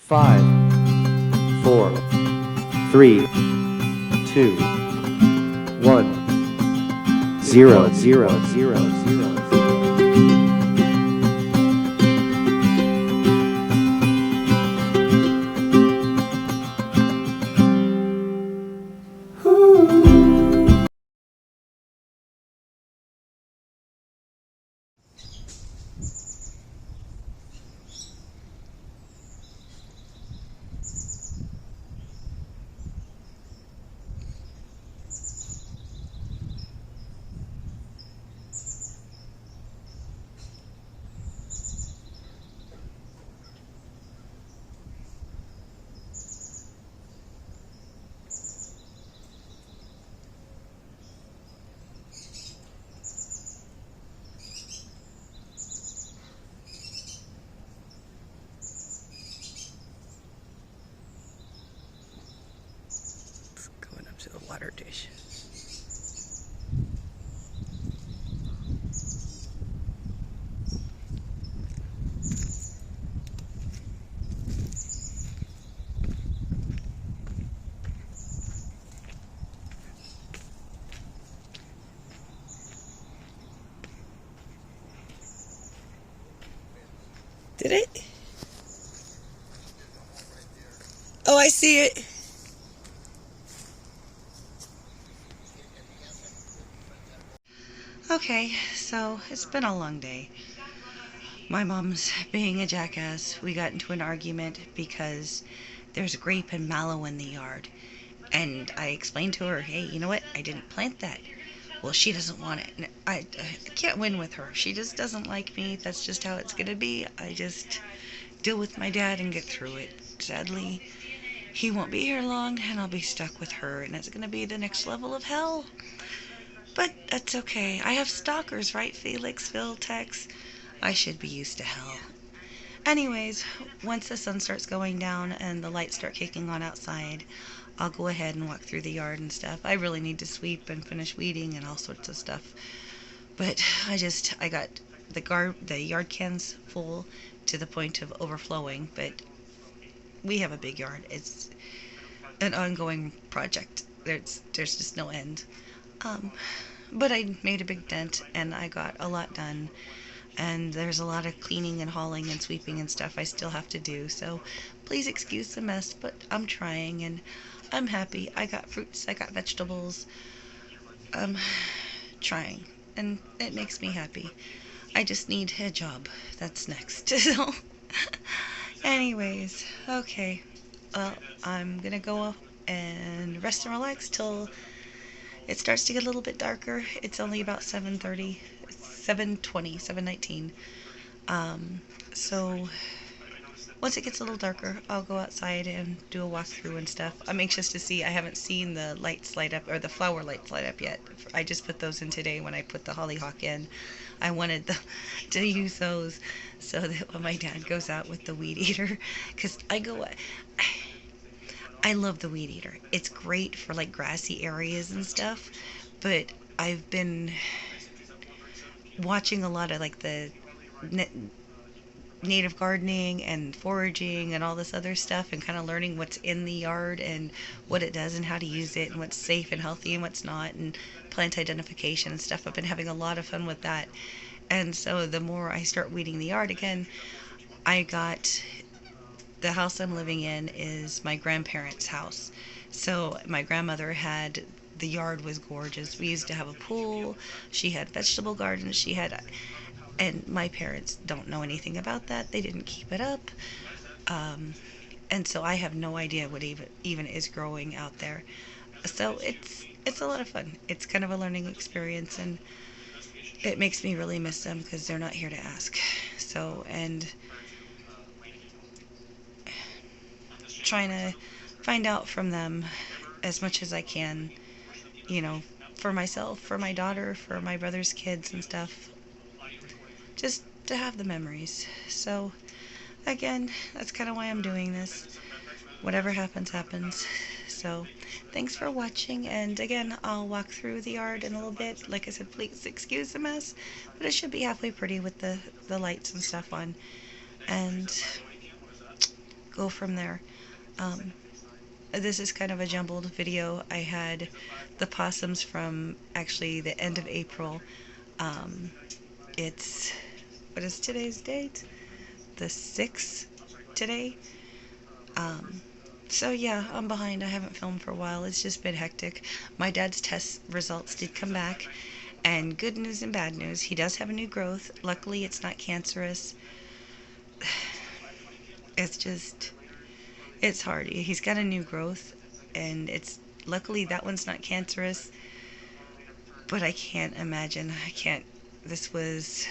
5, 4, 3, 2, 1, 0, 0, 0, 0. Going up to the water dish. Did it? Oh, I see it. Okay, so it's been a long day. My mom's being a jackass. We got into an argument because there's grape and mallow in the yard. And I explained to her, hey, you know what? I didn't plant that. Well, she doesn't want it. And I can't win with her. She just doesn't like me. That's just how it's going to be. I just deal with my dad and get through it. Sadly, he won't be here long, and I'll be stuck with her, and it's going to be the next level of hell. But that's okay. I have stalkers, right, Felixville, Tex? I should be used to hell. Anyways, once the sun starts going down and the lights start kicking on outside, I'll go ahead and walk through the yard and stuff. I really need to sweep and finish weeding and all sorts of stuff. But I got the yard cans full to the point of overflowing, but we have a big yard. It's an ongoing project. There's just no end. Um, but I made a big dent and I got a lot done. And there's a lot of cleaning and hauling and sweeping and stuff I still have to do. So please excuse the mess, but I'm trying and I'm happy. I got fruits, I got vegetables. I'm trying, and it makes me happy. I just need a job. That's next. So, anyways, okay. Well, I'm gonna go and rest and relax till it starts to get a little bit darker. It's only about 7:30. It's 7:20, 7:19. Um, so once it gets a little darker, I'll go outside and do a walkthrough and stuff. I'm anxious to see. I haven't seen the lights light up or the flower lights light up yet. I just put those in today when I put the hollyhock in. I wanted to use those so that when my dad goes out with the weed eater, because I love the weed eater. It's great for like grassy areas and stuff, but I've been watching a lot of like the native gardening and foraging and all this other stuff and kind of learning what's in the yard and what it does and how to use it and what's safe and healthy and what's not and plant identification and stuff. I've been having a lot of fun with that. And so the more I start weeding the yard again, I got the house I'm living in is my grandparents' house. So my grandmother had the yard was gorgeous. We used to have a pool. She had vegetable gardens. She had and my parents don't know anything about that. They didn't keep it up. Um, and so I have no idea what even is growing out there. So it's a lot of fun. It's kind of a learning experience and it makes me really miss them because they're not here to ask. So and trying to find out from them as much as I can, you know, for myself, for my daughter, for my brother's kids and stuff. Just to have the memories. So again, that's kind of why I'm doing this. Whatever happens, happens. So, thanks for watching. And again, I'll walk through the yard in a little bit. Like I said, please excuse the mess, but it should be halfway pretty with the lights and stuff on. And go from there. Um, this is kind of a jumbled video. I had the possums from actually the end of April. Um, it's, what is today's date? The 6th today. Um, so yeah, I'm behind. I haven't filmed for a while. It's just been hectic. My dad's test results did come back, and good news and bad news. He does have a new growth. Luckily, it's not cancerous. It's just, it's hard. He's got a new growth, and it's luckily that one's not cancerous. But I can't imagine. I can't. This was,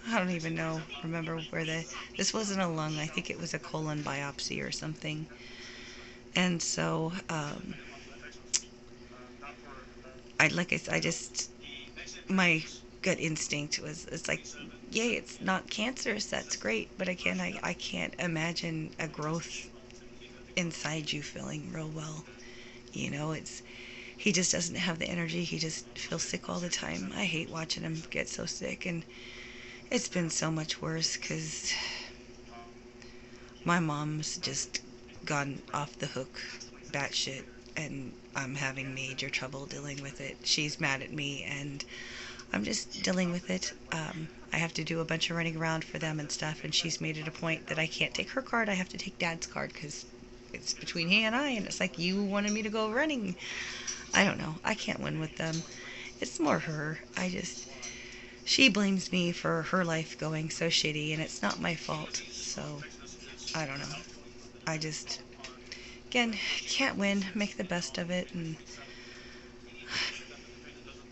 I don't even know. Remember where this wasn't a lung. I think it was a colon biopsy or something. And so, I just, my gut instinct was, it's like, yay, it's not cancerous. That's great. But again, I can't imagine a growth inside you feeling real well. You know, he just doesn't have the energy. He just feels sick all the time. I hate watching him get so sick, and it's been so much worse because my mom's just gone off the hook batshit, and I'm having major trouble dealing with it. She's mad at me, and I'm just dealing with it. I have to do a bunch of running around for them and stuff, and she's made it a point that I can't take her card. I have to take Dad's card because it's between he and I, and it's like, you wanted me to go running. I don't know. I can't win with them. It's more her. She blames me for her life going so shitty, and it's not my fault. So, I don't know. I just, again, can't win. Make the best of it, and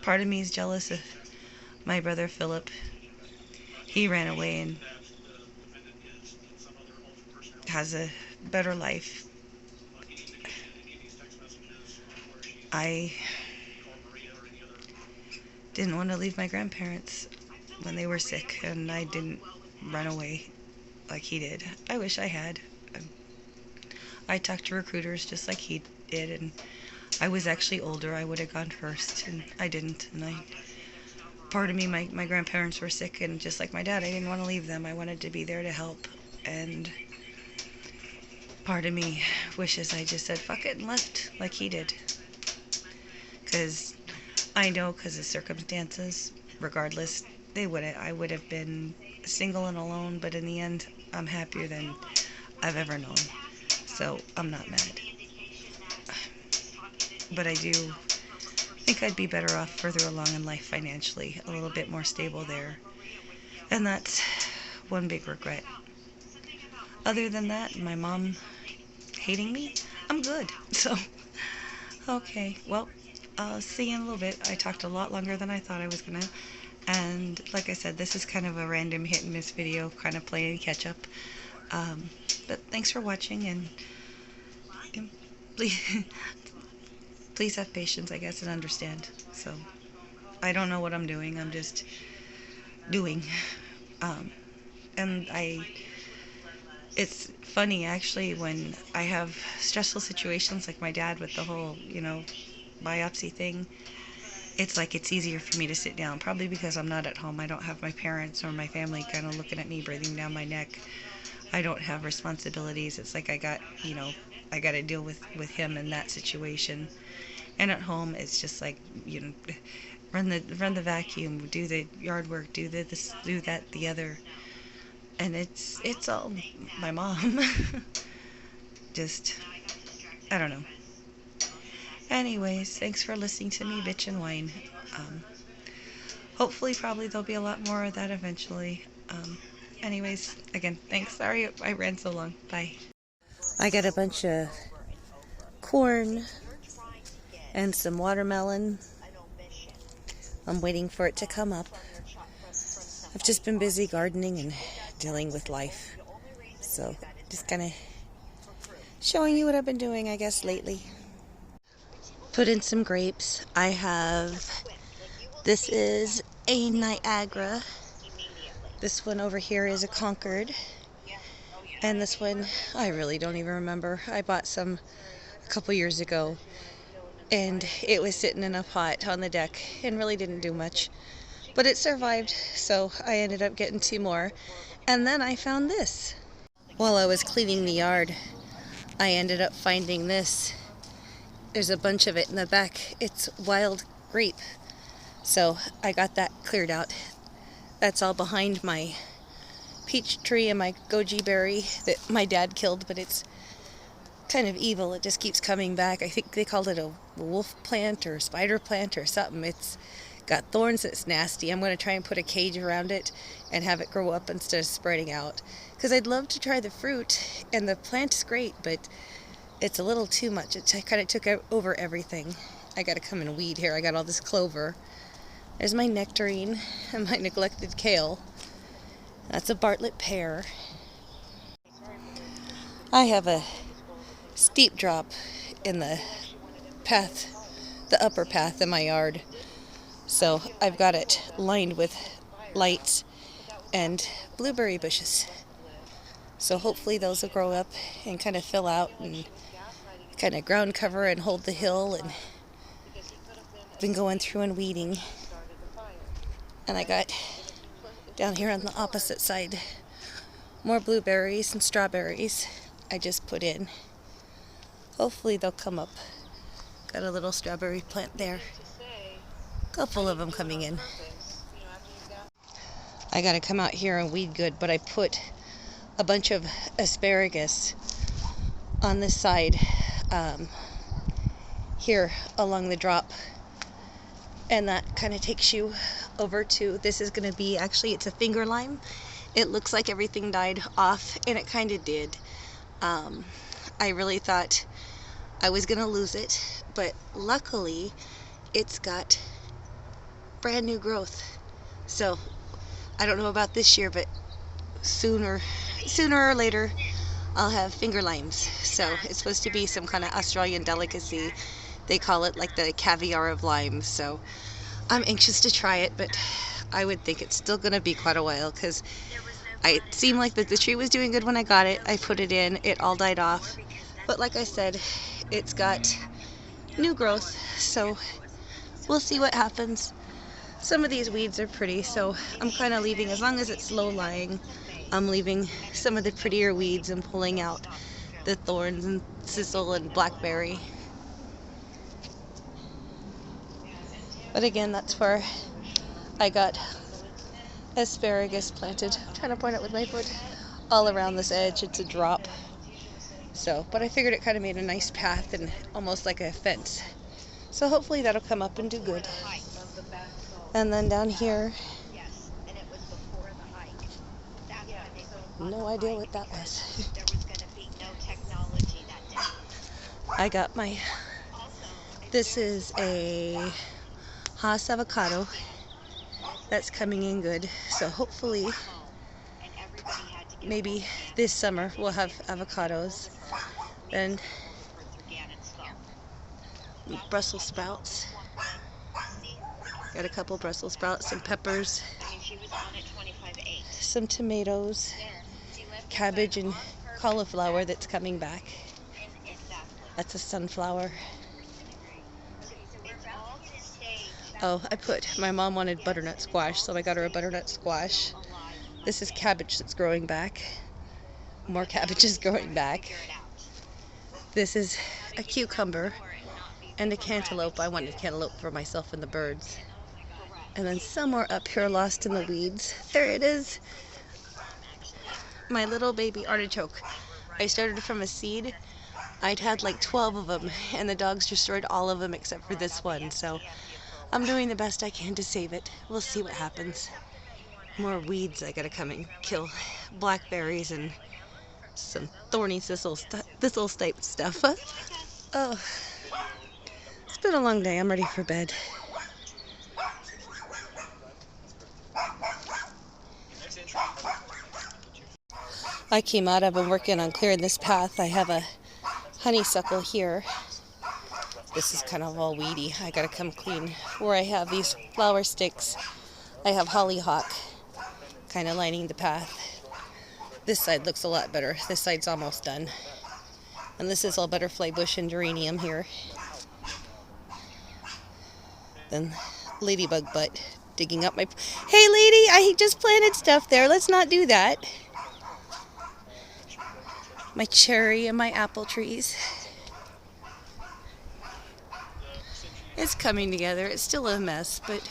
part of me is jealous of my brother Philip. He ran away and has a better life. I didn't want to leave my grandparents when they were sick, and I didn't run away like he did. I wish I had. I talked to recruiters just like he did, and I was actually older. I would have gone first, and I didn't. And part of me, my grandparents were sick, and just like my dad, I didn't want to leave them. I wanted to be there to help, and part of me wishes I just said fuck it and left like he did. Because I know, because of circumstances, regardless, I would have been single and alone, but in the end, I'm happier than I've ever known. So I'm not mad. But I do think I'd be better off further along in life financially, a little bit more stable there. And that's one big regret. Other than that, my mom hating me, I'm good. So, okay, well, I'll see you in a little bit. I talked a lot longer than I thought I was gonna. And like I said, this is kind of a random hit and miss video, kind of playing catch up. But thanks for watching, and please, please have patience, I guess, and understand. So, I don't know what I'm doing. I'm just doing. And it's funny actually when I have stressful situations like my dad with the whole, biopsy thing. It's like it's easier for me to sit down, probably because I'm not at home. I don't have my parents or my family kind of looking at me, breathing down my neck. I don't have responsibilities. It's like I got to deal with him in that situation. And at home, it's just like, run the vacuum, do the yard work, do this, do that, the other. And it's all my mom. Just, I don't know. Anyways, thanks for listening to me bitch and whine. Hopefully, probably there'll be a lot more of that eventually. Anyways, again, thanks. Sorry I ran so long. Bye. I got a bunch of corn and some watermelon. I'm waiting for it to come up. I've just been busy gardening and dealing with life. So, just kind of showing you what I've been doing, I guess, lately. Put in some grapes. This is a Niagara. This one over here is a Concord. And this one, I really don't even remember. I bought some a couple years ago. And it was sitting in a pot on the deck and really didn't do much. But it survived, so I ended up getting 2 more. And then I found this. While I was cleaning the yard, I ended up finding this. There's a bunch of it in the back. It's wild grape. So I got that cleared out. That's all behind my peach tree and my goji berry that my dad killed, but it's kind of evil. It just keeps coming back. I think they called it a wolf plant or spider plant or something. It's got thorns. It's nasty. I'm going to try and put a cage around it and have it grow up instead of spreading out, because I'd love to try the fruit, and the plant is great, but it's a little too much. It kind of took over everything. I got to come and weed here. I got all this clover. There's my nectarine and my neglected kale. That's a Bartlett pear. I have a steep drop in the path, the upper path in my yard. So I've got it lined with lights and blueberry bushes. So hopefully those will grow up and kind of fill out and kind of ground cover and hold the hill. And been going through and weeding. And I got down here on the opposite side more blueberries and strawberries I just put in. Hopefully they'll come up. Got a little strawberry plant there. Couple of them coming in. I gotta come out here and weed good, but I put a bunch of asparagus on this side here along the drop, and that kind of takes you over to, this is gonna be, actually it's a finger lime. It looks like everything died off, and it kind of did. I really thought I was gonna lose it, but luckily it's got brand new growth. So I don't know about this year, but sooner or later I'll have finger limes. So it's supposed to be some kind of Australian delicacy. They call it like the caviar of limes. So I'm anxious to try it, but I would think it's still gonna be quite a while, because it seemed like the tree was doing good when I got it. I put it in, it all died off, but like I said, it's got new growth, so we'll see what happens. Some of these weeds are pretty, so I'm kind of leaving, as long as it's low lying, I'm leaving some of the prettier weeds and pulling out the thorns and thistle and blackberry. But again, that's where I got asparagus planted. I'm trying to point it with my foot. All around this edge, it's a drop. So, but I figured it kind of made a nice path and almost like a fence. So hopefully that'll come up and do good. And then down here, no idea what that was. I got this is a Haas avocado that's coming in good. So hopefully, maybe this summer we'll have avocados. Then Brussels sprouts. Got a couple Brussels sprouts, some peppers, some tomatoes, cabbage and cauliflower that's coming back. That's a sunflower. Oh, my mom wanted butternut squash, so I got her a butternut squash. This is cabbage that's growing back. More cabbage is growing back. This is a cucumber and a cantaloupe. I wanted cantaloupe for myself and the birds. And then somewhere up here, lost in the weeds, there it is. My little baby artichoke. I started from a seed. I'd had like 12 of them, and the dogs destroyed all of them except for this one. So I'm doing the best I can to save it. We'll see what happens. More weeds I gotta come and kill. Blackberries and some thorny thistle type stuff. Oh, it's been a long day. I'm ready for bed. I came out, I've been working on clearing this path. I have a honeysuckle here. This is kind of all weedy. I gotta come clean. Where I have these flower sticks, I have hollyhock kind of lining the path. This side looks a lot better. This side's almost done. And this is all butterfly bush and geranium here. Then ladybug butt digging up my... Hey lady, I just planted stuff there. Let's not do that. my cherry and my apple trees. It's coming together. It's still a mess, but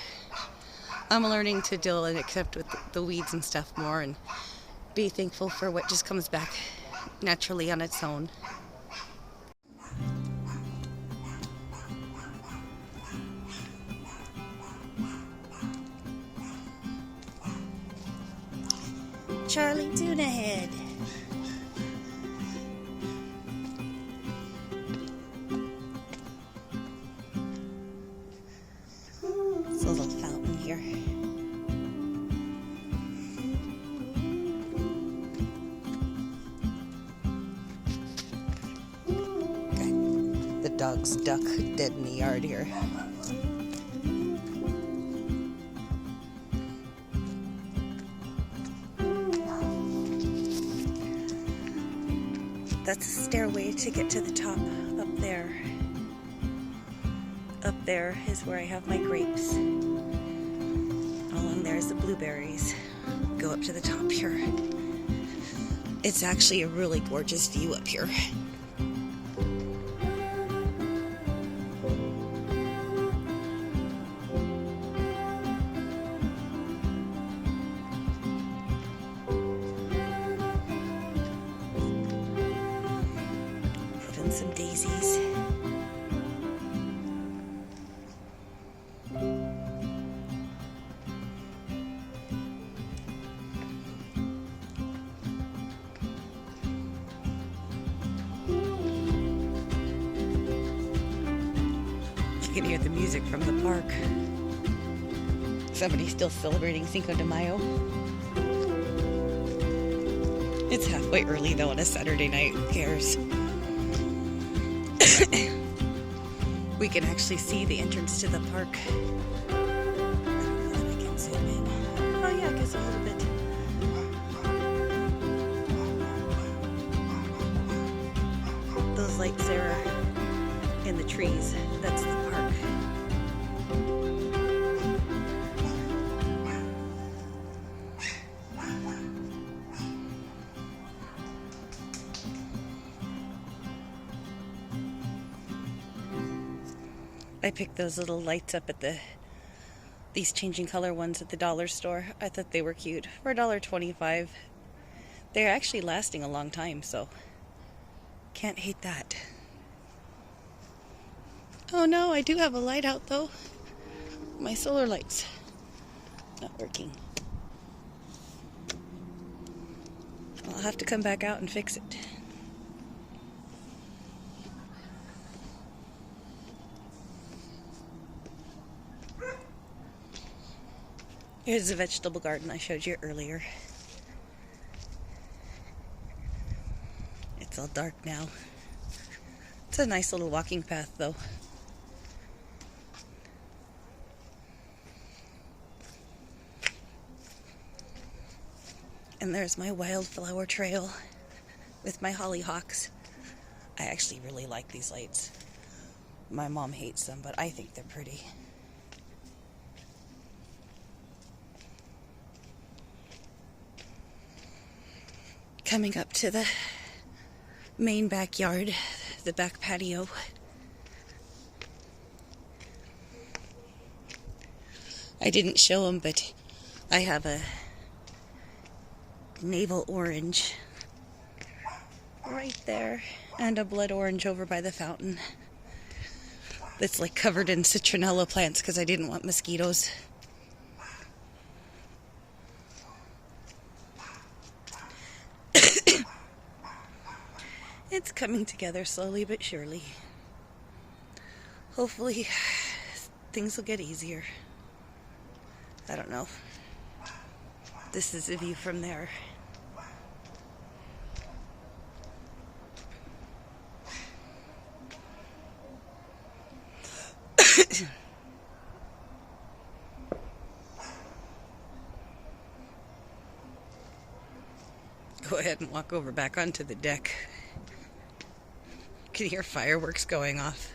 I'm learning to deal and accept with the weeds and stuff more and be thankful for what just comes back naturally on its own. Charlie Tuna Head. It's a little fountain here. Got the dog's duck dead in the yard here. That's a stairway to get to the top up there. Up there is where I have my grapes. Along there is the blueberries. Go up to the top here. It's actually a really gorgeous view up here. Put in some daisies. You can hear the music from the park. Somebody's still celebrating Cinco de Mayo. It's halfway early though on a Saturday night. Who cares? We can actually see the entrance to the park. I don't know that I can zoom in. Oh yeah, I guess a little bit. Those lights there in the trees, that's the park. I picked those little lights up at these changing color ones at the dollar store. I thought they were cute for $1.25. They're actually lasting a long time, so can't hate that. Oh no, I do have a light out though. My solar light's not working. I'll have to come back out and fix it. Here's the vegetable garden I showed you earlier. It's all dark now. It's a nice little walking path though. And there's my wildflower trail with my hollyhocks. I actually really like these lights. My mom hates them, but I think they're pretty. Coming up to the main backyard, the back patio. I didn't show them, but I have a navel orange right there and a blood orange over by the fountain. It's like covered in citronella plants because I didn't want mosquitoes. It's coming together slowly but surely. Hopefully things will get easier. I don't know. This is a view from there. Go ahead and walk over back onto the deck. You can hear fireworks going off.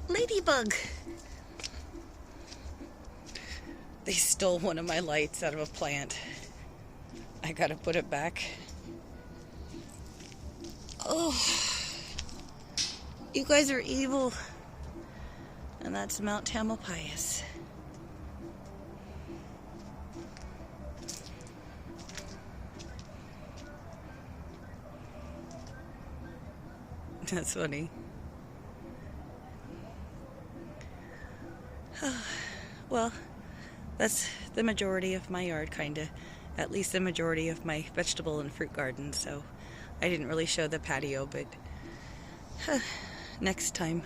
Ladybug! They stole one of my lights out of a plant. I gotta put it back. Oh, you guys are evil. And that's Mount Tamalpais. That's funny. Well, that's the majority of my yard, kinda. At least the majority of my vegetable and fruit garden, so I didn't really show the patio, but next time.